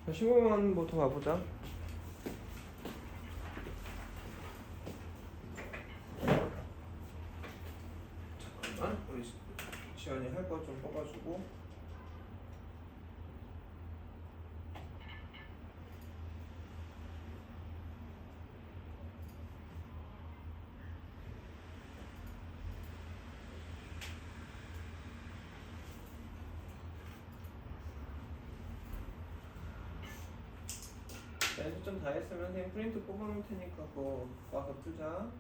15번 부터 가보자. 잠깐만, 우리 지연이 할 거 좀 뽑아주고. 연습 좀 다 했으면 선생님 프린트 뽑아놓을 테니까 그거 와서 풀자.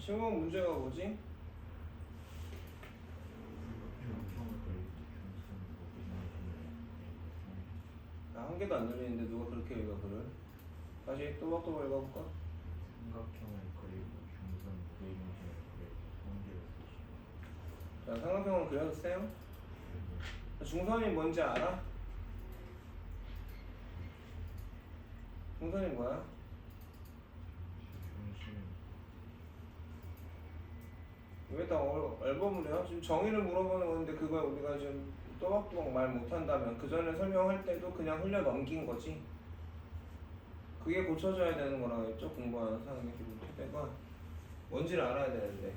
시험 문제가 뭐지? 나 한 개도 안 들리는데 누가 그렇게 읽어 글을? 다시 또박또박 읽어볼까? 삼각형을 그리고 중선 무게중심을 그리고 성질을 쓰시고. 자, 삼각형을 그려주세요. 중선이 뭔지 알아? 중선이 뭐야? 중심 왜다 앨범을 해요? 지금 정의를 물어보는 건데 그걸 우리가 지금 또박또박 말 못한다면 그 전에 설명할 때도 그냥 흘려 넘긴 거지. 그게 고쳐져야 되는 거라고 했죠? 공부하는 사람의 기본 토대가 뭔지를 알아야 되는데.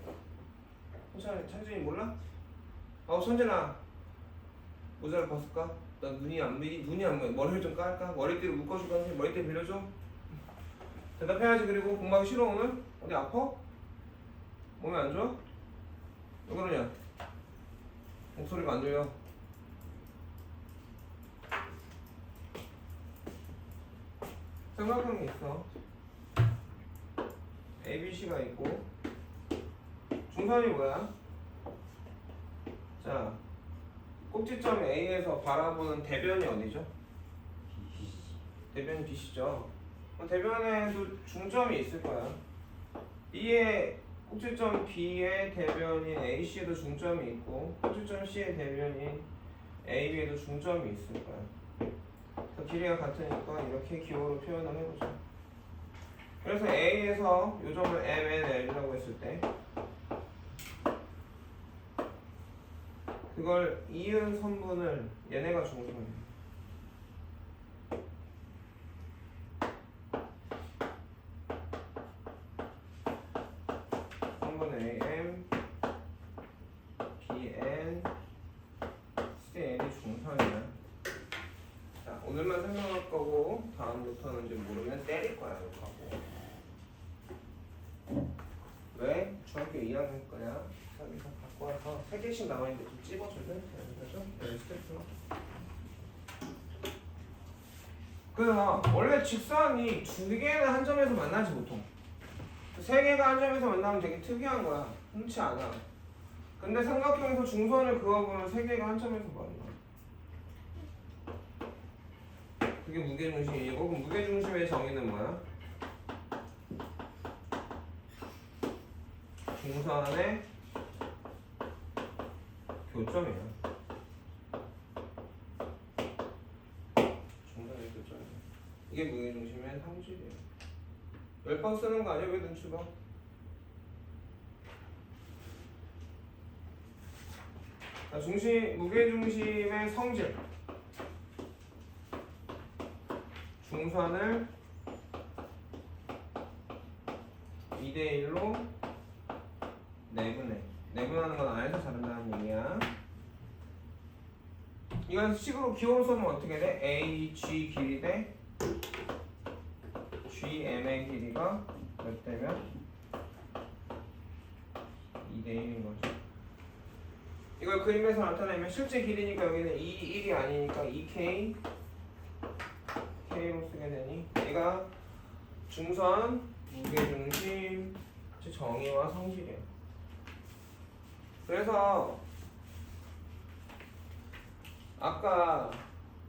찬준이 몰라? 선진아 모자를 벗을까? 나 눈이 안 보여. 머리를 좀 깔까? 머리띠를 묶어줄까? 선생님 머리띠 빌려줘? 대답해야지. 그리고 공부하기 싫어 오늘? 어디 아파? 몸이 안 좋아? 왜 그러냐? 목소리가 안 들려. 삼각형이 있어. ABC가 있고 중선이 뭐야? 자, 꼭지점 A에서 바라보는 대변이 어디죠? 대변이 BC죠. 대변에도 중점이 있을 거야. B의 꼭지점 B의 대변인 AC에도 중점이 있고 꼭지점 C의 대변인 AB에도 중점이 있을 거야. 그래서 길이가 같으니까 이렇게 기호로 표현을 해보자. 그래서 A에서 이 점을 MNL이라고 했을 때 그걸 이은 선분을 얘네가 중심이야. 선분의 AM, BN, CL이 중선이야. 자, 오늘만 설명할 거고 다음부터는 좀 모르면 때릴 거야. 욕하고. 왜? 중학교 2학년 거야. 여기서 갖고 와서 3개씩 나와있는데 좀 찝어줄래? 그죠? 네, 스텝으로. 그래서 원래 직선이 2개는 한 점에서 만나지 보통. 3개가 한 점에서 만나면 되게 특이한 거야. 흔치 않아. 근데 삼각형에서 중선을 그어보면 3개가 한 점에서 만나. 그게 무게중심이고, 그럼 무게중심의 정의는 뭐야? 중선의 교점이야. 중선의 교점이야. 이게 무게중심의 성질이야. 10번 쓰는 거 아니야? 왜 눈치 봐? 자, 무게중심의 성질. 중선을 2대1로 내분해. 내분하는 건 안에서 자른다는 얘기야. 이건 식으로 기호로 써면 어떻게 돼? A, G 길이 대 GM의 길이가 몇 대면 2대 1인 거죠. 이걸 그림에서 나타내면 실제 길이니까 여기는 1이 아니니까 2K K로 쓰게 되니 얘가 중선, 무게중심, 정의와 성질이에요. 그래서 아까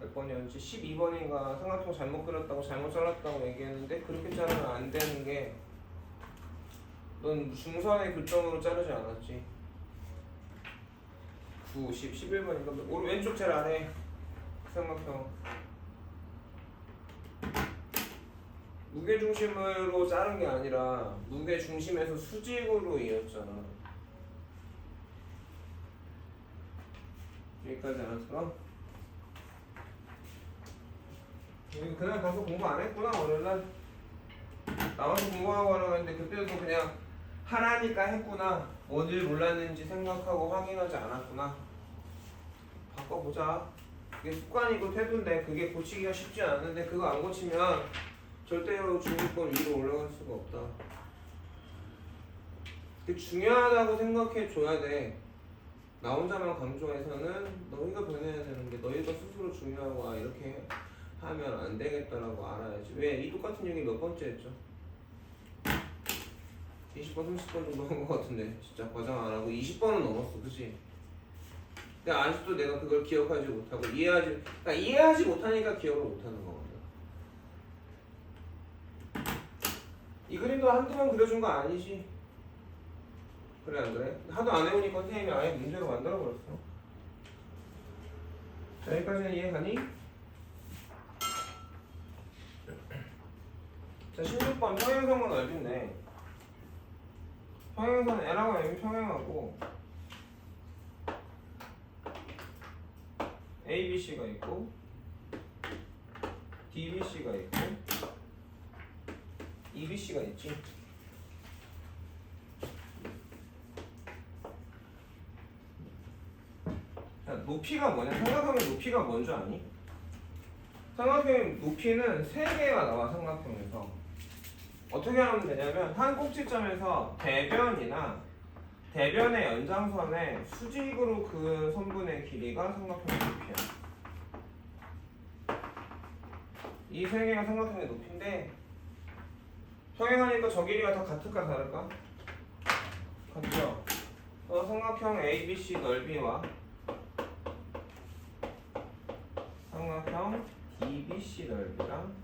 몇 번이었지? 12번인가 삼각형 잘못 그렸다고 잘못 잘랐다고 얘기했는데 그렇게 자르면 안 되는 게 넌 중선의 교점으로 자르지 않았지? 9, 10, 11번인가? 오른 왼쪽 제일 아래 삼각형 무게중심으로 자른 게 아니라 무게중심에서 수직으로 이었잖아. 여기까지 알았어? 여기 그날 가서 공부 안 했구나. 월요일날 나와서 공부하고 하라고 했는데 그때도 그냥 하라니까 했구나. 어딜 몰랐는지 생각하고 확인하지 않았구나. 바꿔보자. 그게 습관이고 태도인데 그게 고치기가 쉽지 않은데 그거 안 고치면 절대로 중위권 위로 올라갈 수가 없다. 그게 중요하다고 생각해 줘야 돼. 나 혼자만 강조해서는 너희가 변해야 되는데 너희가 스스로 중요하고 이렇게 하면 안 되겠다라고 알아야지. 왜? 이 똑같은 얘기 몇 번째 했죠? 20번, 30번 정도 한 것 같은데 진짜 과장 안 하고 20번은 넘었어, 그치? 근데 아직도 내가 그걸 기억하지 못하고 이해하지 못하니까 기억을 못하는 거거든. 이 그림도 한두 번 그려준 거 아니지? 그래 안 그래? 하도 안 해보니까 선생님이 아예 문제로 만들어버렸어. 자, 여기까지는 이해가니? 자, 16번 평행선과 넓이인데 평행선 L하고 M이 평행하고 ABC가 있고 DBC가 있고 EBC가 있지. 자, 높이가 뭐냐? 삼각형의 높이가 뭔 줄 아니? 삼각형의 높이는 3개가 나와. 삼각형에서 어떻게 하면 되냐면 한 꼭지점에서 대변의 연장선의 수직으로 그 선분의 길이가 삼각형의 높이야. 이 3개가 삼각형의 높이인데 평행하니까 저 길이가 다 같을까 다를까? 같죠? 삼각형 ABC 넓이와 삼각형 DBC 넓이랑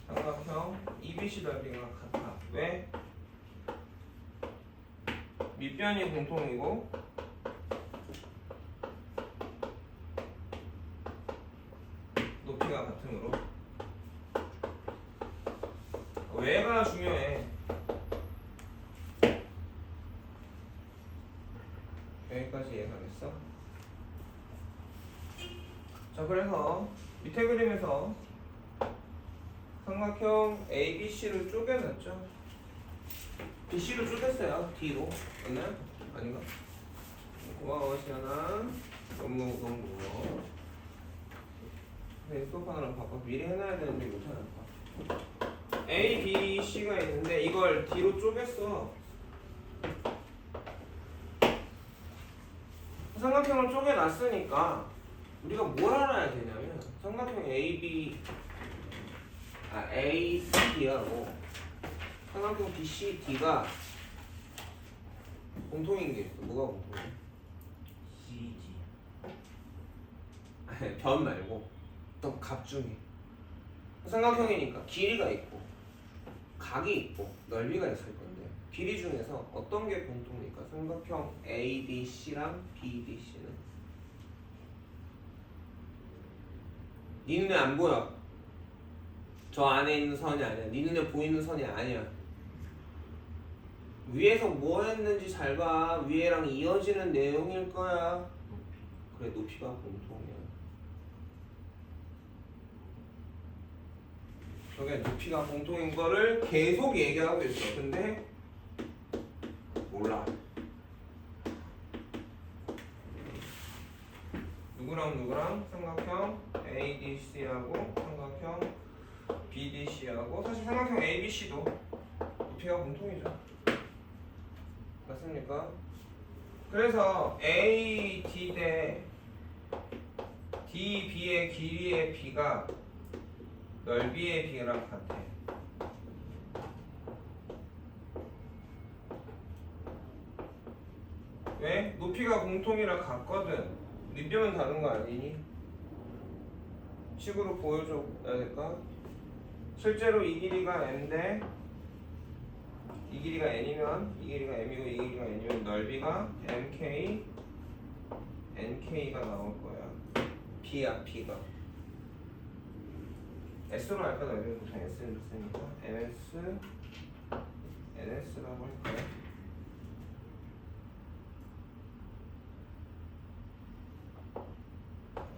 삼각형 EBC 넓이가 같아. 왜? 밑변이 공통이고 높이가 같으므로. 왜가 중요해. 여기까지 이해가겠어? 자, 그래서 밑에 그림에서 삼각형 ABC를 쪼개놨죠. BC로 쪼갰어요. D로. 맞나요? 아닌가? 고마워 시연아. 너무 고마워. 네, 수업하느라 바빠. 미리 해놔야 되는데 못하니까. A, B, C가 있는데 이걸 D로 쪼갰어. 삼각형을 쪼개놨으니까 우리가 뭘 알아야 되냐면 삼각형 ACD하고 삼각형 BCD가 공통인 게 있어. 뭐가 공통해? CG. 변 말고 또 값 중에 삼각형이니까 길이가 있고 각이 있고 넓이가 있을 건데 길이 중에서 어떤 게 공통일까? 삼각형 ABC랑 BDC는 네 눈에 안 보여. 저 안에 있는 선이 아니야. 네 눈에 보이는 선이 아니야. 위에서 뭐 했는지 잘 봐. 위에랑 이어지는 내용일 거야. 그래, 높이가 공통이야. 저게 높이가 공통인 거를 계속 얘기하고 있어. 근데 몰라. 누구랑 누구랑? 삼각형 ADC하고 삼각형 BD ABC하고 사실 삼각형 ABC도 높이가 공통이죠. 맞습니까? 그래서 AD 대 DB의 길이의 B가 넓이의 B랑 같아. 왜? 높이가 공통이라 같거든. 밑변은 다른 거 아니니? 식으로 보여줘야 될까? 실제로 이 길이가 n인데 이 길이가 n이면 이 길이가 m이고 이 길이가 n이면 넓이가 mk nk가 나올 거야. b야 b가. s로 할까 넓이는 보통 s는 쓰니까 ms ns라고 할까요?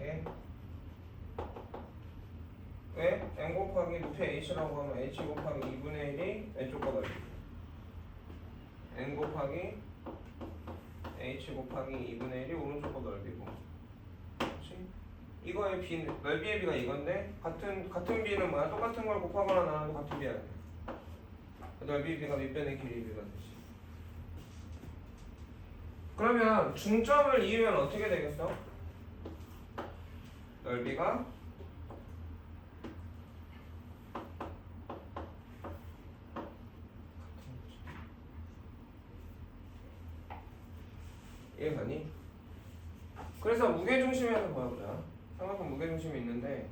예? 왜? n 곱하기 높이 h라고 하면 h 곱하기 2분의 1이 왼쪽 거 넓이 n 곱하기 h 곱하기 2분의 1이 오른쪽 거 넓이고 그렇지? 이거의 b 넓이의 b가 이건데 같은 b는 뭐야? 똑같은 걸 곱하거나 나눠도 같은 b야 돼. 넓이의 b가 밑변의 길이의 b가 되지. 그러면 중점을 이으면 어떻게 되겠어? 넓이가 이해가니? 그래서 무게중심에서 보자. 삼각형 무게중심이 있는데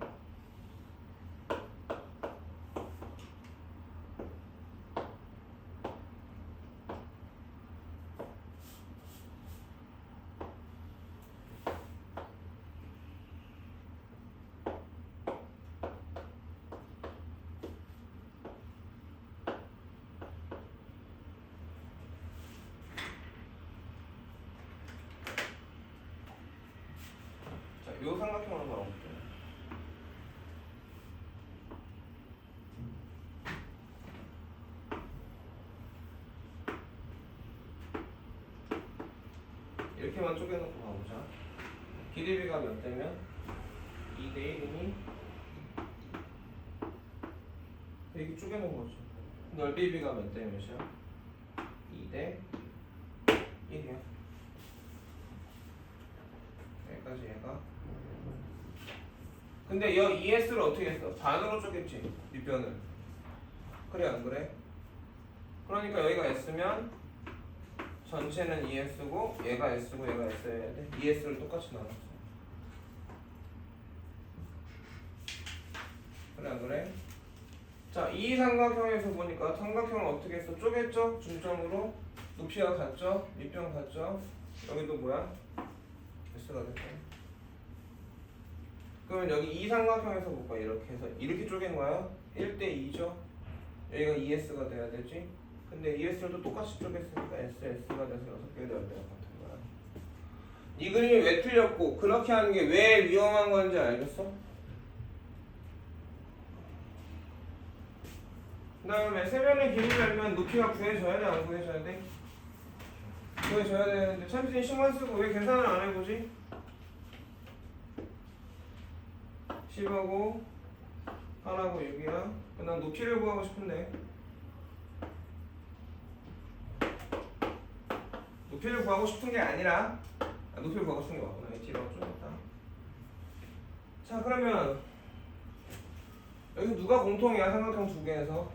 자, 요 삼각형으로 나올게요. 이렇게만 쪼개놓고 가보자. 길이비가 몇 대면? 2대 1이니? 이렇게 쪼개놓은 거죠. 넓이비가 몇 대 몇이야? 2대 1이야. 여기까지 얘가. 근데 이 ES를 어떻게 했어? 반으로 쪼갰지? 밑변을. 그래 안 그래? 그러니까 여기가 S면 전체는 ES고 얘가 S고 얘가 S여야 돼. ES를 똑같이 나눴어. 그래 안 그래? 자, 이 삼각형에서 보니까 삼각형을 어떻게 했어? 쪼갰죠? 중점으로 높이가 같죠? 밑변 같죠? 여기도 뭐야? S가 됐어. 그러면 여기 이 삼각형에서 볼까? 이렇게 해서 이렇게 쪼갠 거야? 1대 2죠? 여기가 ES가 돼야 되지? 근데 ES를 또 똑같이 쪼갰으니까 SS가 돼서 6개의 넓이가 같은 거야. 이 그림이 왜 틀렸고 그렇게 하는 게 왜 위험한 건지 알겠어? 그 다음에 세변의 길이를 알면 높이가 구해져야 돼? 안 구해져야 돼? 구해져야 되는데 참신이 신경 쓰고 왜 계산을 안 해보지? 10하고 8하고 6이야. 난 높이를 구하고 싶은데 높이를 구하고 싶은 게 아니라 높이를 구하고 싶은 게 맞구나. T라고 좀 있다. 자 그러면 여기서 누가 공통이야? 삼각형 두 개에서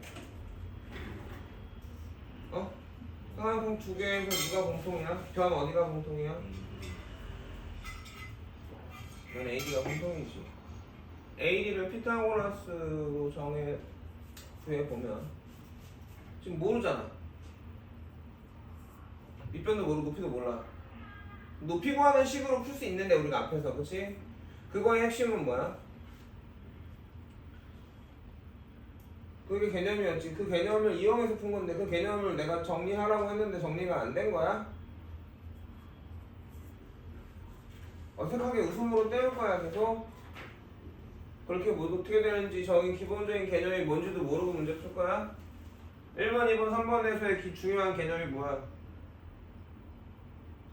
삼각형 두 개에서 누가 공통이야? 변 어디가 공통이야? 변 AD가 공통이지. AD를 피타고라스로 구해보면 지금 모르잖아. 밑변도 모르고 높이도 몰라. 높이 구하는 식으로 풀 수 있는데 우리가 앞에서 그치? 그거의 핵심은 뭐야? 그게 개념이었지. 그 개념을 이용해서 푼 건데 그 개념을 내가 정리하라고 했는데 정리가 안 된 거야? 어색하게 웃음으로 때울 거야 계속? 그렇게 뭐 어떻게 되는지 저기 기본적인 개념이 뭔지도 모르고 문제 풀 거야? 1번, 2번, 3번에서의 중요한 개념이 뭐야?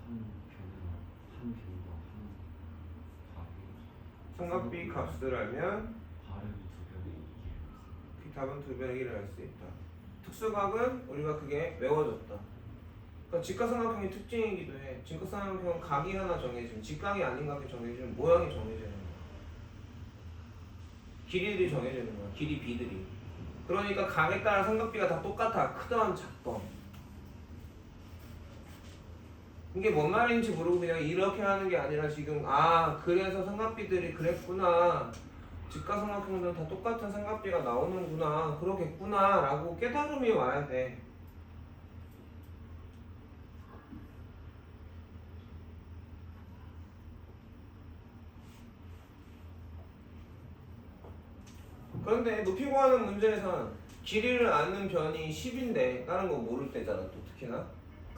한 변과 한 값이 삼각비 값을 알면 발음 두 변이 이게 답은 두 배의 1을 알 수 있다. 특수각은 우리가 그게 외워졌다. 그러니까 직각삼각형의 특징이기도 해. 직각삼각형은 각이 하나 정해지면 직각이 아닌 각이 정해지면 모양이 정해지는 거야. 길이들이 정해지는 거야. 길이 B들이. 그러니까 각에 따라 삼각비가 다 똑같아. 크던 작던. 이게 뭔 말인지 모르고 그냥 이렇게 하는 게 아니라 지금 그래서 삼각비들이 그랬구나. 직각삼각형들은 다 똑같은 삼각비가 나오는구나. 그러겠구나 라고 깨달음이 와야 돼. 그런데 높이 구하는 문제에선 길이를 아는 변이 10인데 다른 거 모를 때잖아. 또 특히나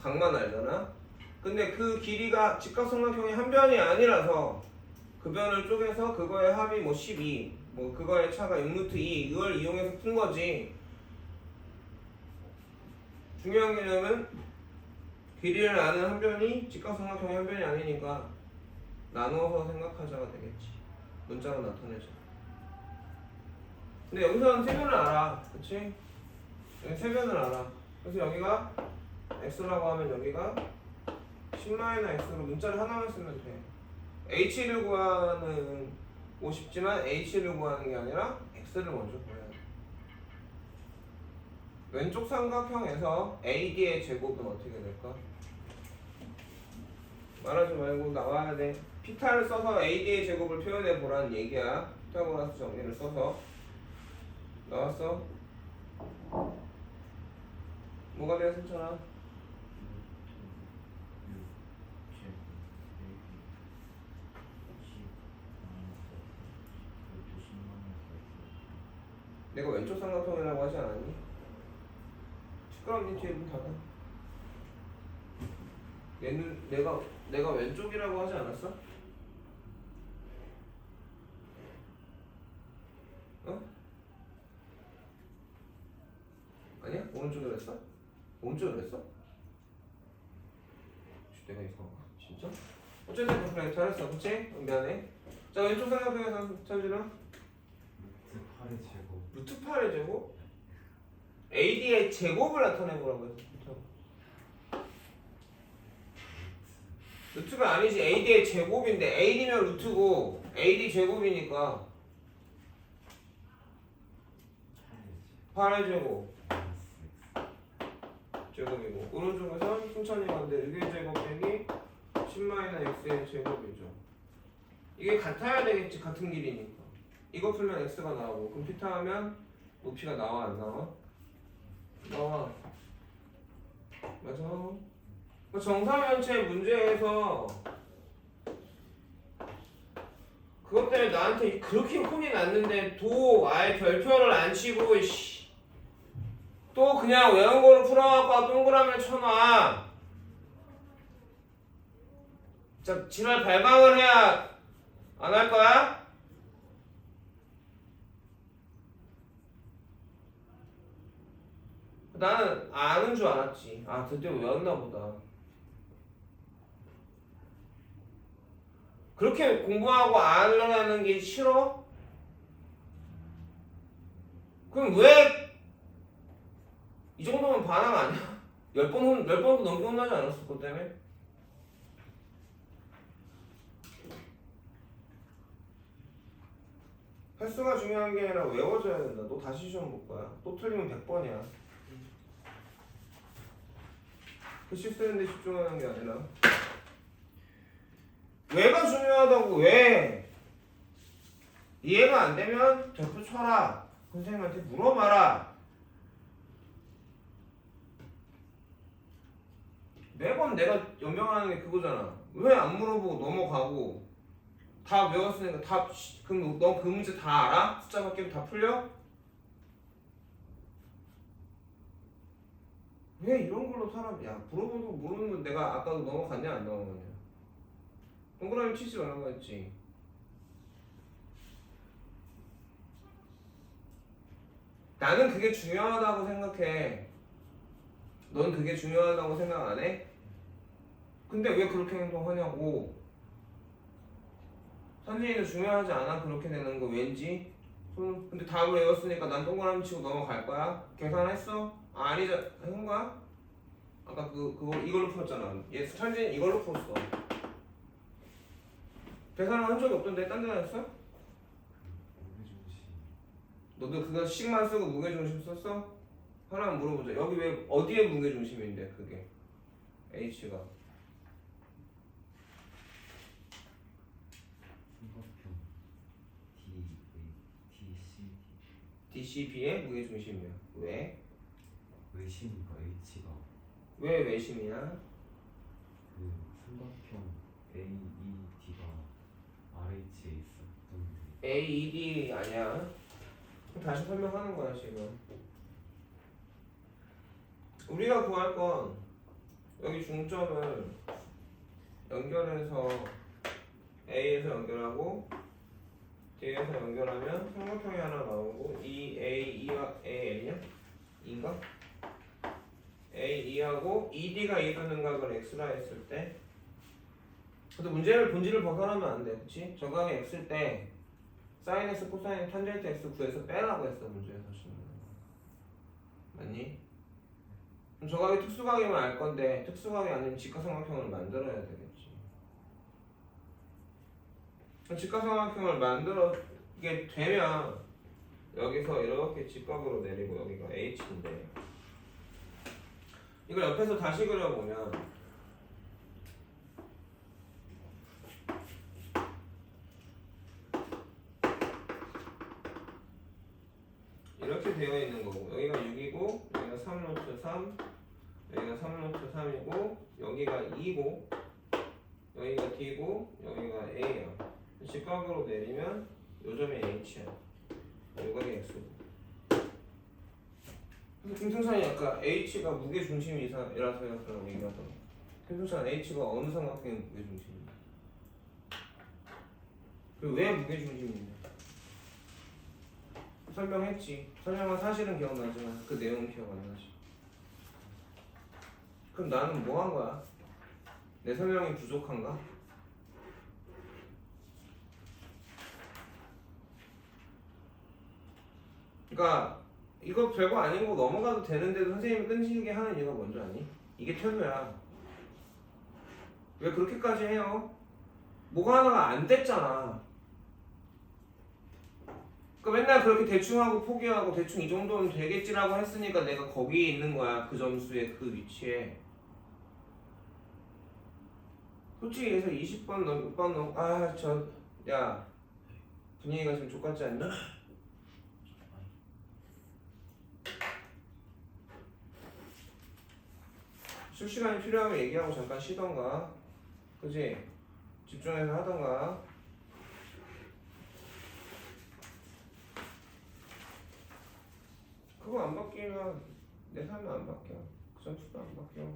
각만 알잖아. 근데 그 길이가 직각삼각형의 한 변이 아니라서 그 변을 쪼개서 그거의 합이 뭐 12, 뭐 그거의 차가 6루트 2 이걸 이용해서 푼 거지. 중요한 개념은 길이를 아는 한 변이 직각삼각형의 한 변이 아니니까 나누어서 생각하자가 되겠지. 문자로 나타내자. 근데 여기서는 세 변을 알아. 그치? 여기 세 변을 알아. 그래서 여기가 x라고 하면 여기가 10-x로 문자를 하나만 쓰면 돼. h를 구하고 싶지만 h를 구하는 게 아니라 x를 먼저 구해야 돼. 왼쪽 삼각형에서 AD의 제곱은 어떻게 될까? 말하지 말고 나와야 돼. 피타를 써서 AD의 제곱을 표현해 보라는 얘기야. 피타고라스 정리를 써서. 나왔어? 뭐가 돼야 승천아? 내가 왼쪽 삼각형이라고 하지 않았니? 시끄러운 니 뒤에 문 닫아. 얘는 내가 왼쪽이라고 하지 않았어? 어? 아니야? 오른쪽으로 했어? 오른쪽으로 했어? 내가 이상한가? 진짜? 어쨌든 그래 잘했어 그치? 미안해. 자 왼쪽 삼각형에서 찾으라. 루트 8의 제곱. 루트 8의 제곱? AD의 제곱을 나타내보라고 했어. 루트가 아니지. AD의 제곱인데 AD면 루트고 AD 제곱이니까 8의 제곱 제곱이고 오른쪽에서 승천이 가는데 6의 제곱 빼기 10-x의 제곱이죠. 이게 같아야 되겠지. 같은 길이니까. 이거 풀면 x가 나오고 그럼 피타 하면 높이가 나와 안 나와? 나와. 맞아. 정사면체 문제에서 그것 때문에 나한테 그렇게 혼이 났는데 아예 별표를 안 치고 또 그냥 외운 거로 풀어갖고 동그라미를 쳐놔. 진짜 지랄 발광을 해야 안 할 거야? 나는 아는 줄 알았지. 드디어 외웠나 보다. 그렇게 공부하고 알려는 게 싫어? 그럼 왜 이 정도면 반항 아니야? 10번도 넘게 혼나지 않았어 그것 때문에? 횟수가 중요한 게 아니라 외워줘야 된다. 너 다시 시험 볼 거야. 또 틀리면 100번이야. 글씨 쓰는 데 집중하는 게 아니라 왜가 중요하다고. 왜? 이해가 안 되면 대표 쳐라. 선생님한테 물어봐라. 매번 내가 연명하는 게 그거잖아. 왜 안 물어보고 넘어가고 다 외웠으니까 그럼 너 그 문제 다 알아? 숫자 바뀌면 다 풀려? 왜 이런 걸로 물어보고 모르는 건 내가 아까도 넘어갔냐 안 넘어갔냐. 동그라미 치지 말라고 했지. 나는 그게 중요하다고 생각해. 넌 그게 중요하다고 생각 안 해? 근데 왜 그렇게 행동하냐고. 선진이는 중요하지 않아 그렇게 되는 거 왠지? 근데 답을 외웠으니까 난 동그라미 치고 넘어갈 거야? 계산했어? 아, 아니죠. 해본 거야? 아까 그거 이걸로 풀었잖아. 얘 천진 이걸로 풀었어. 계산을 한 적이 없던데 딴 데나 했어? 무게중심. 너도 그거 식만 쓰고 무게중심 썼어? 하나만 물어보자. 여기 왜 어디에 무게중심인데 그게 H가 삼각형 DCB의 무게중심이야. 왜? 외심인가 H가 왜 외심이야? 그 삼각형 AED가 RH에 있었던데. AED 아니야. 다시 설명하는 거야 지금. 우리가 구할 건 여기 중점을 연결해서 A에서 연결하고 D에서 연결하면 삼각형이 하나 나오고 이 A, E와 AN이야? E인가? A, E하고 ED가 이루는 각을 X라 했을 때 근데 문제를 본질을 벗어나면 안 돼. 그치? 저각이 X일 때 사인 X, 코사인, 탄젠트 X 구해서 빼라고 했어 문제에서 지금. 맞니? 그럼 저각이 특수각이면 알 건데 특수각이 아니면 직각삼각형을 만들어야 되겠지. 그럼 직각삼각형을 만들게 되면 여기서 이렇게 직각으로 내리고 여기가 H인데 이걸 옆에서 다시 그려보면 이렇게 되어 있는 거고 여기가 6이고 여기가 3루트 3 여기가 3루트 3이고 여기가 2고 여기가 D고 여기가 A야. 직각으로 내리면 요점이 H야. 요각이 X고 그래서 김승찬이 아까 H가 무게중심이라서 얘기하더라고. 김승찬 H가 어느 삼각형의 무게중심이야? 그리고 왜 무게중심이냐? 설명했지. 설명은 사실은 기억나지만 그 내용은 기억 안 나지. 그럼 나는 뭐 한 거야? 내 설명이 부족한가? 그러니까 이거 별거 아닌 거 넘어가도 되는데도 선생님이 끈질기게 하는 이유가 뭔지 아니? 이게 태도야. 왜 그렇게까지 해요? 뭐가 하나가 안 됐잖아. 그러니까 맨날 그렇게 대충 하고 포기하고 대충 이 정도면 되겠지라고 했으니까 내가 거기에 있는 거야. 그 점수에 그 위치에. 솔직히 해서 20번 넘 6번 넘 야 분위기가 지금 족같지 않니? 쉴 시간이 필요하면 얘기하고 잠깐 쉬던가 그지? 집중해서 하던가 그거 안 바뀌면 내 삶은 안 바뀌어. 그 점수도 안 바뀌어.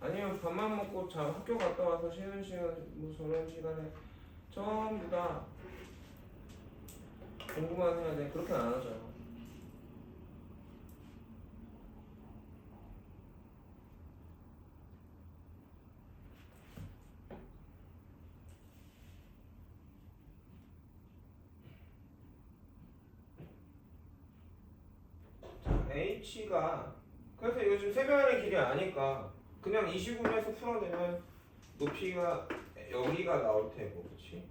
아니면 밥만 먹고 학교 갔다 와서 쉬는 시간 뭐 저런 시간에 전부 다 공부만 해야 돼. 그렇게 안 하잖아. H가 그래서 요즘 세변의 길이 아니까 그냥 이 식으로 해서 풀어내면 높이가 여기가 나올 테고 그치?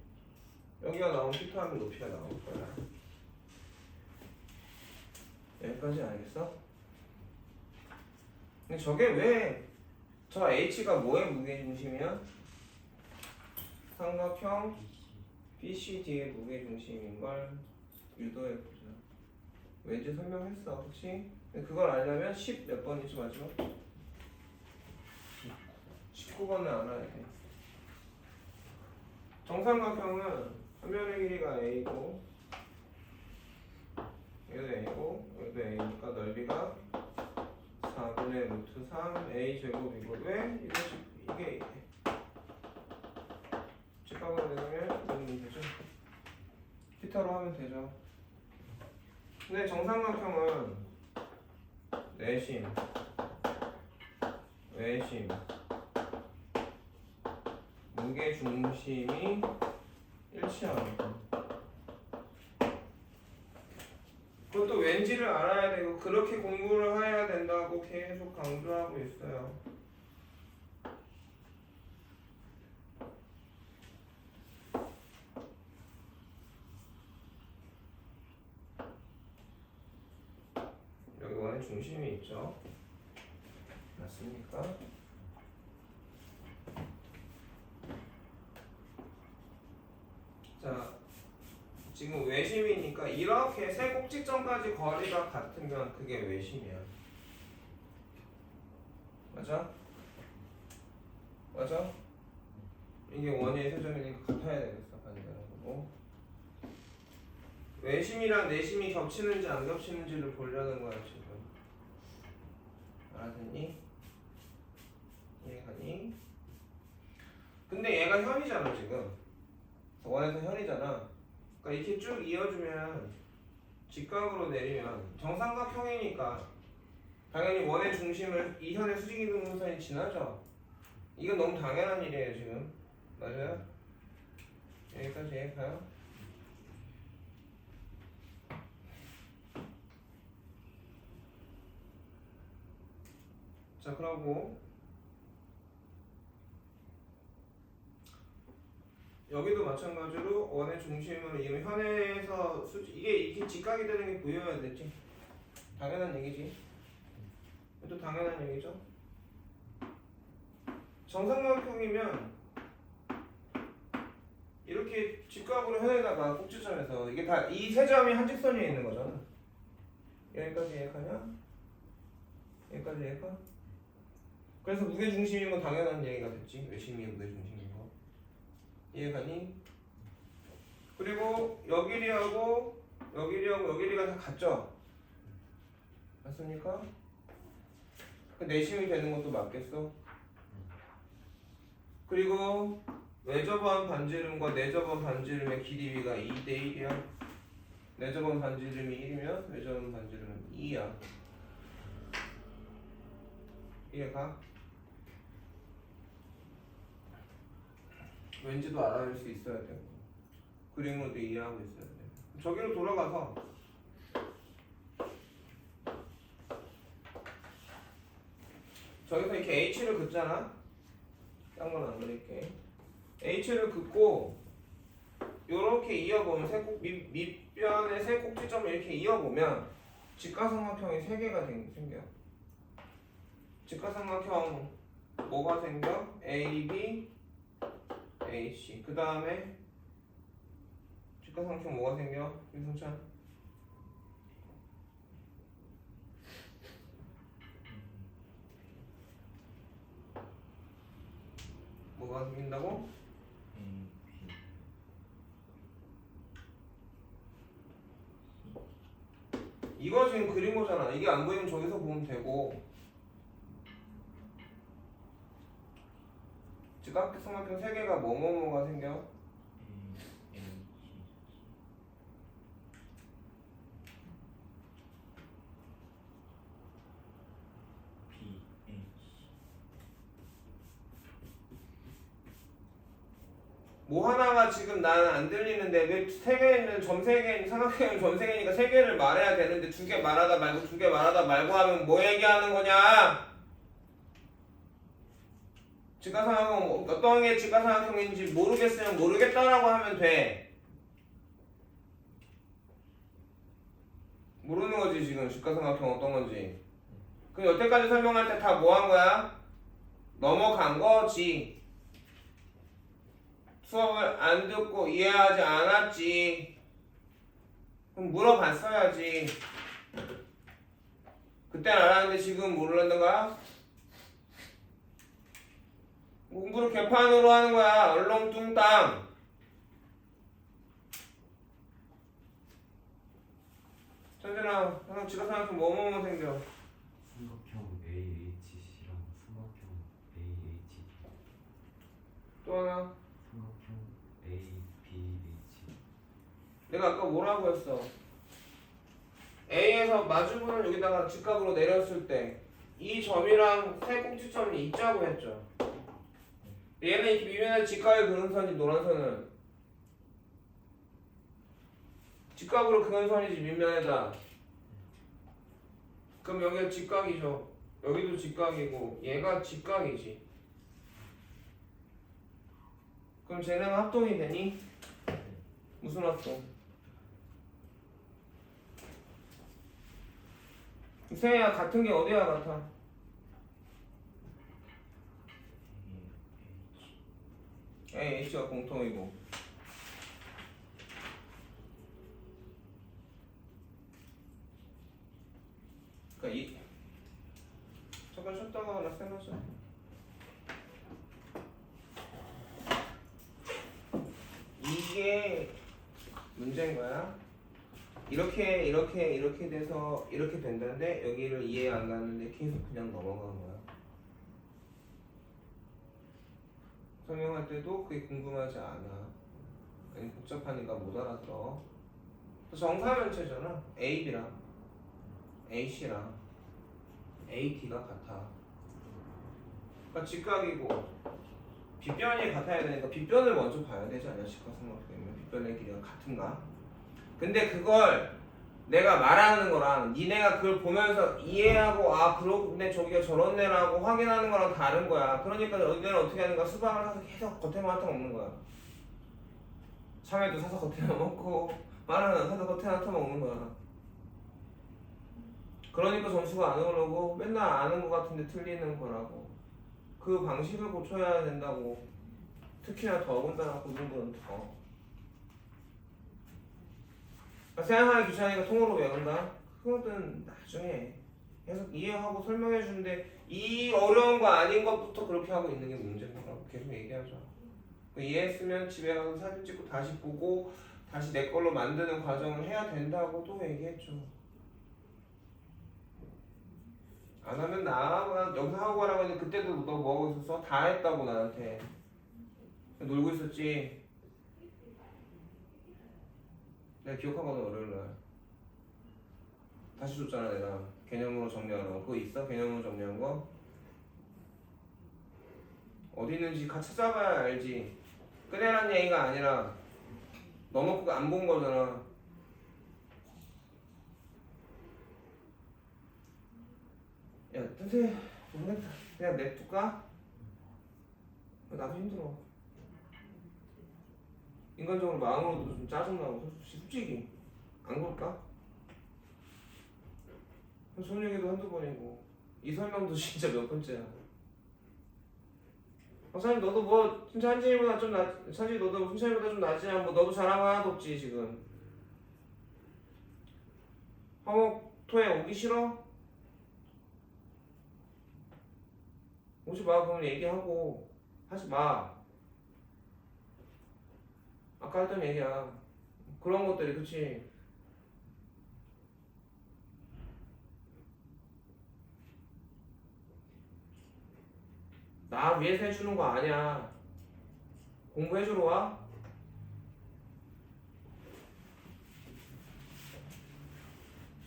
여기가 나오면 피타 하면 높이가 나올 거야. 여기까지 알겠어? 근데 저게 왜 저 H가 뭐의 무게중심이야? 삼각형 BCD의 무게중심인 걸 유도해보자. 왠지 설명했어, 그치? 근데 그걸 알려면 10 몇 번이지 마지막? 19번을 알아야 돼. 정삼각형은 한 변의 길이가 A고 여기도 A고 여기도 A니까 넓이가 4분의 루트 3 A 제곱이고 왜? 이게 직각으로 내면 이러면 되죠? 피타로 하면 되죠. 근데 정삼각형은 내심, 외심, 무게중심이 일치하거든. 그것도 왠지를 알아야 되고 그렇게 공부를 해야 된다고 계속 강조하고 있어요. 여기 원의 중심이 있죠. 맞습니까? 자, 지금 외심이니까 이렇게 세 꼭지점까지 거리가 같으면 그게 외심이야. 맞아? 맞아? 이게 원의 세점이니까 같아야 되겠어. 반대로. 외심이랑 내심이 겹치는지 안 겹치는지를 보려는 거야 지금. 알았니? 이해가니? 근데 얘가 현이잖아 지금. 원에서 현이잖아. 그러니까 이렇게 쭉 이어주면 직각으로 내리면 정삼각형이니까 당연히 원의 중심을 이 현의 수직이동선이 지나죠. 이건 너무 당연한 일이에요 지금. 맞아요? 여기까지 이해가요? 자, 그러고 여기도 마찬가지로 원의 중심을 이 현에서 이게 직각이 되는 게 보여야 되지. 당연한 얘기지. 이것도 당연한 얘기죠. 정삼각형이면 이렇게 직각으로 현에다가 꼭지점에서 이게 다 이 세 점이 한 직선 위에 있는 거잖아. 여기까지 이해가냐? 여기까지 이해가? 그래서 무게중심인 건 당연한 얘기가 됐지. 외심이 무게중심인 거. 이해가니? 그리고 여 길이하고 여 길이가 다 같죠? 맞습니까? 그 내심이 되는 것도 맞겠어? 그리고 외접원 반지름과 내접원 반지름의 길이가 2대 1이야. 내접원 반지름이 1이면 외접원 반지름은 2야. 이해가? 왠지도 알아낼 수 있어야 되고 그림으로도 이해하고 있어야 돼. 저기로 돌아가서 저기서 이렇게 H를 긋잖아. 딴 건 안 그릴게. H를 긋고 요렇게 이어보면 밑변의 세 꼭지점을 이렇게 이어보면 직각삼각형이 3개가 생겨. 직각삼각형 뭐가 생겨? A, B, AC. 그 다음에 직각삼각형 뭐가 생겨? 윤성찬? 뭐가 생긴다고? 이거 지금 그린 거잖아. 이게 안 보이면 저기서 보면 되고. 직각삼각형 3개가 뭐뭐뭐가 생겨? 뭐 하나가 지금 나는 안 들리는데 왜 3개는 점 3개, 삼각형은 점 3개니까 3개를 말해야 되는데 2개 말하다 말고 2개 말하다 말고 하면 뭐 얘기하는 거냐? 직각삼각형 어떤 게 직각삼각형인지 모르겠으면 모르겠다라고 하면 돼. 모르는 거지 지금 직각삼각형 어떤 건지. 그럼 여태까지 설명할 때 다 뭐 한 거야? 넘어간 거지. 수업을 안 듣고 이해하지 않았지. 그럼 물어봤어야지. 그땐 알았는데 지금 모르는 거야? 공부를 개판으로 하는 거야. 얼렁뚱땅. 천진아, 항상 직각삼각형 뭐뭐뭐 생겨. 삼각형 AHC랑 삼각형 AHD. 또 하나. 삼각형 ABH. 내가 아까 뭐라고 했어? A에서 마주보는 여기다가 직각으로 내렸을 때 이 점이랑 세 꼭지점이 있자고 했죠. 얘는 이렇게 밑면에 직각을 그는 선이 노란 선은 직각으로 그는 선이지 밑면에다. 그럼 여기가 직각이죠. 여기도 직각이고 얘가 직각이지. 그럼 쟤네가 합동이 되니? 무슨 합동? 세야 같은 게 어디야 같아? H가 공통이고 그러니까 이 잠깐 쉬었다가 나 생각하자. 이게 문제인 거야. 이렇게 돼서 이렇게 된다는데 여기를 이해 안 가는데 계속 그냥 넘어가는 거야. 설명할 때도 그게 궁금하지 않아. 아니 복잡하니까 못 알아들어. 정사면체잖아. AB랑 AC랑 AT가 같아. 그러니까 직각이고 빗변이 같아야 되니까 빗변을 먼저 봐야 되지 않냐? 직각삼각형이면 빗변의 길이가 같은가? 근데 그걸 내가 말하는 거랑 니네가 그걸 보면서 이해하고 아 그렇네 저기가 저런 애라고 확인하는 거랑 다른 거야. 그러니까 너희들은 어떻게 하는 거야? 수박을 사서 계속 겉에만 핥아 먹는 거야. 참외도 사서 겉에만 먹고 바나나 사서 겉에만 핥아 먹는 거야. 그러니까 점수가 안 오르고 맨날 아는 거 같은데 틀리는 거라고. 그 방식을 고쳐야 된다고. 특히나 더군다나 고등부는 더. 생각하기 귀찮으니까 통으로 외운다? 그거는 나중에 계속 이해하고 설명해 주는데 이 어려운 거 아닌 것부터 그렇게 하고 있는 게 문제인 거라고 계속 얘기하죠. 이해했으면 집에 가서 사진 찍고 다시 보고 다시 내 걸로 만드는 과정을 해야 된다고 또 얘기했죠. 안 하면 나 여기서 하고 가라고 했는데 그때도 너 뭐하고 있었어? 다 했다고 나한테. 놀고 있었지. 내가 기억하거든 월요일날 다시 줬잖아 내가 개념으로 정리하는 거. 그거 있어? 개념으로 정리한 거? 어디 있는지 같이 찾아봐야 알지. 꺼내라는 얘기가 아니라 너무 안 본 거잖아. 야 선생님 모르겠다 그냥 냅둘까? 나도 힘들어. 인간적으로 마음으로도 좀 짜증나고 솔직히 안 그럴까? 손얘기도 한두 번이고 이 설명도 진짜 몇 번째야. 사실 너도 뭐 진짜 한진이보다 좀 사실 너도 순찬이보다 좀 낫지. 뭐 너도 잘한 거 하나도 없지 지금. 화목토에 오기 싫어? 오지 마. 그러면 얘기하고 하지 마. 아까 했던 얘기야. 그런 것들이 그치. 나 위해서 해주는 거 아니야. 공부해주러 와.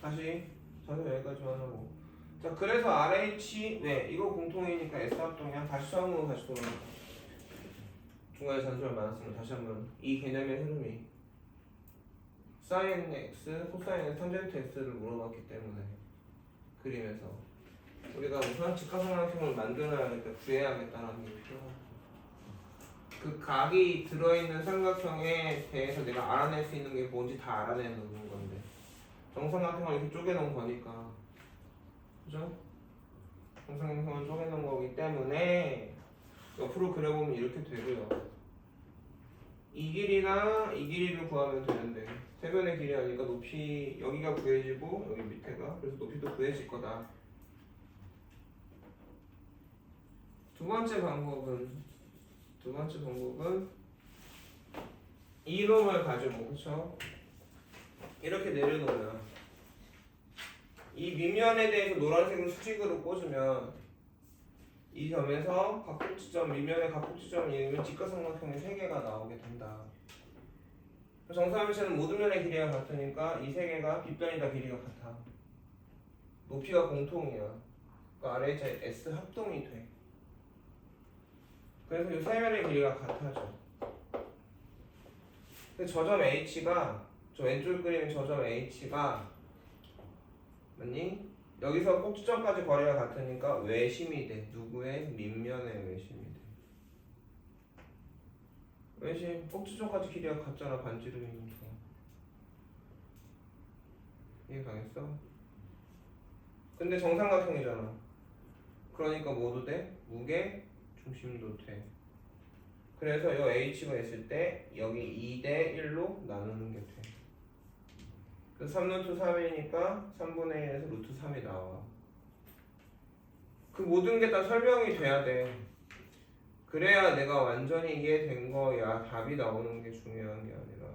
다시 여기까지만 하고. 자 그래서 RH 왜 이거 공통이니까 S 합동이야. 다시 처음으로 다시 돌아가. 중간에 잔소리 많았으면 다시 한번 이 개념의 흐름이 사인 x, 코사인 x, 탄젠트 x를 물어봤기 때문에 그림에서 우리가 우선 직각삼각형을 만들어야겠다, 구해야겠다라는 게 필요하고 그 각이 들어있는 삼각형에 대해서 내가 알아낼 수 있는 게 뭔지 다 알아내는 건데 정삼각형을 이렇게 쪼개놓은 거니까 그죠? 정삼각형을 쪼개놓은 거기 때문에 옆으로 그려보면 이렇게 되고요. 이 길이나 이 길이를 구하면 되는데 세변의 길이 아니까 높이 여기가 구해지고 여기 밑에가 그래서 높이도 구해질 거다. 두 번째 방법은 이놈을 가지고 그쵸? 이렇게 내려놓으면 이 밑면에 대해서 노란색을 수직으로 꽂으면 이 점에서 각국지점, 밑면의 각국지점이 있는 직각삼각형이 3개가 나오게 된다. 정사면체는 모든 면의 길이가 같으니까 이 3개가 빗변이 다 길이가 같아. 높이가 공통이야. 그러니까 RHS 합동이 돼. 그래서 이 3면의 길이가 같아져. 근데 저 점 H가 저 왼쪽 그림 저 점 H가 맞니? 여기서 꼭지점까지 거리가 같으니까 외심이 돼. 누구의? 밑면의 외심이 돼. 외심 꼭지점까지 길이가 같잖아. 반지름이니까. 이해 가겠어? 근데 정삼각형이잖아. 그러니까 뭐도 돼? 무게 중심도 돼. 그래서 요 h가 있을 때 여기 2대 1로 나누는 게 돼. 그래서 3루트 3이니까 3분의 1에서 루트 3이 나와. 그 모든 게 다 설명이 돼야 돼. 그래야 내가 완전히 이해된 거야. 답이 나오는 게 중요한 게 아니라.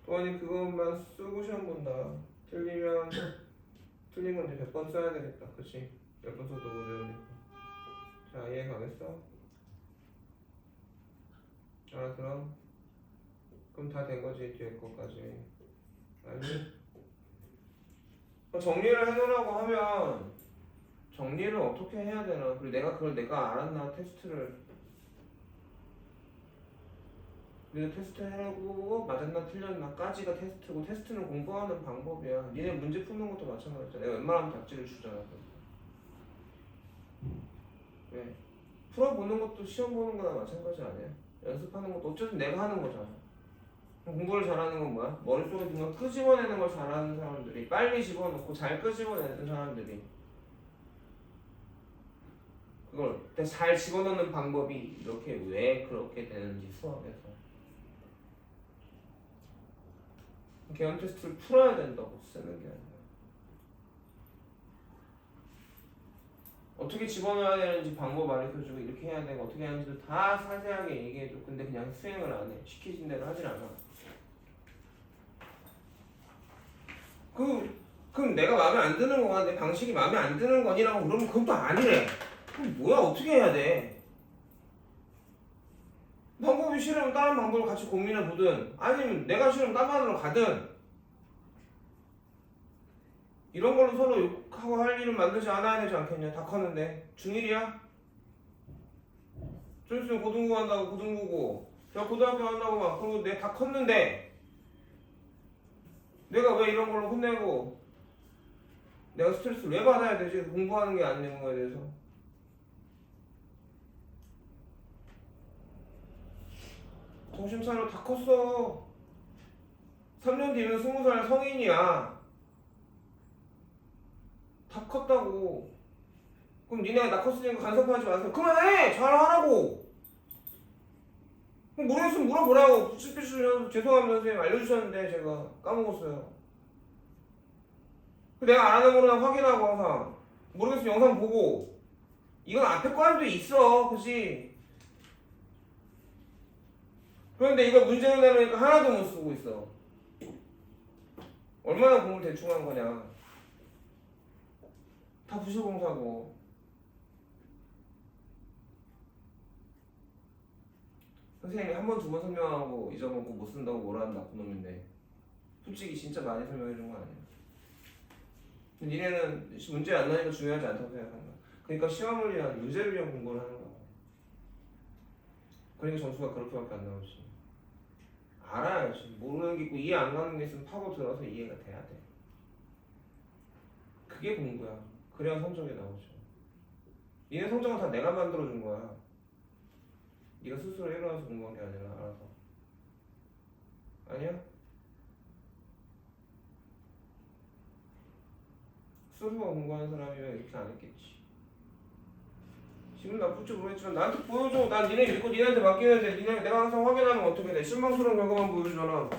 또 아니 그것만 쓰고 시험 본다. 틀리면 틀린 건 이제 100번 써야 되겠다. 그치? 몇 번 써도 못 외우니까. 자, 이해 가겠어? 알아들어? 그럼 다 된 거지, 뒤에 거까지. 아니? 정리를 해놓으라고 하면 정리를 어떻게 해야 되나? 그리고 내가 그걸 내가 알았나? 테스트를 우리가 테스트 해보고 맞았나 틀렸나까지가 테스트고, 테스트는 공부하는 방법이야. 니네 문제 푸는 것도 마찬가지야. 내가 웬만하면 답지를 주잖아. 왜? 풀어보는 것도 시험 보는 거나 마찬가지 아니야? 연습하는 것도 어쨌든 내가 하는 거잖아. 그럼 공부를 잘하는 건 뭐야? 머릿속에 든 걸 끄집어내는 걸 잘하는 사람들이, 빨리 집어넣고 잘 끄집어내는 사람들이, 그걸 잘 집어넣는 방법이 이렇게 왜 그렇게 되는지 수업에서 개연 테스트를 풀어야 된다고 쓰는 게 아니라 어떻게 집어넣어야 되는지 방법 알려주고 이렇게 해야 되고 어떻게 하는지도 다 자세하게 얘기해줘. 근데 그냥 수행을 안 해. 시키신 대로 하질 않아. 그럼 내가 마음에 안 드는 거야. 내 방식이 마음에 안 드는 거니라고 그러면 그건 또 아니래. 그럼 뭐야? 어떻게 해야 돼? 방법이 싫으면 다른 방법을 같이 고민해 보든, 아니면 내가 싫으면 딴 반으로 가든, 이런 걸로 서로 욕하고 할 일은 만들지 않아야 되지 않겠냐? 다 컸는데 중1이야? 좀 있으면 고등부 한다고 고등부고, 야 고등학교 한다고 막 그러고 내가 다 컸는데 내가 왜 이런 걸로 혼내고 내가 스트레스를 왜 받아야 되지? 공부하는 게 아닌 거에 대해서. 정신 차려. 다 컸어. 3년 뒤면 20살 성인이야. 다 컸다고. 그럼 니네가 나 컸으니까 간섭하지 마세요. 그만해! 잘하라고! 모르겠으면 물어보라고. 삐죽삐죽 죄송합니다 선생님 알려주셨는데 제가 까먹었어요. 내가 안 하는 거는 확인하고 항상. 모르겠으면 영상 보고. 이건 앞에 과에도 있어. 그치? 그런데 이거 문제를 내놓으니까 하나도 못 쓰고 있어. 얼마나 공부를 대충 한 거냐. 다 부실공사고. 선생님이 한 번, 두 번 설명하고 잊어먹고 못 쓴다고 뭐라는 나쁜 놈인데 솔직히 진짜 많이 설명해 준 거 아니야. 니네는 문제 안 나니까 중요하지 않다고 생각하는 거야. 그러니까 시험을 위한, 유제를 위한 공부를 하는 거야. 그러니까 점수가 그렇게밖에 안 나오지. 알아야지. 모르는 게 있고 이해 안 가는 게 있으면 파고 들어서 이해가 돼야 돼. 그게 공부야. 그래야 성적이 나오죠. 니네 성적은 다 내가 만들어준 거야. 네가 스스로 일어나서 공부한 게 아니라 알아서. 아니야? 스스로 공부하는 사람이면 이렇게 안 했겠지. 지금 나쁠지 모르겠지만 나한테 보여줘. 난 니네 믿고 니네한테 맡기는데 니네 내가 항상 확인하면 어떻게 돼? 실망스러운 결과만 보여주잖아.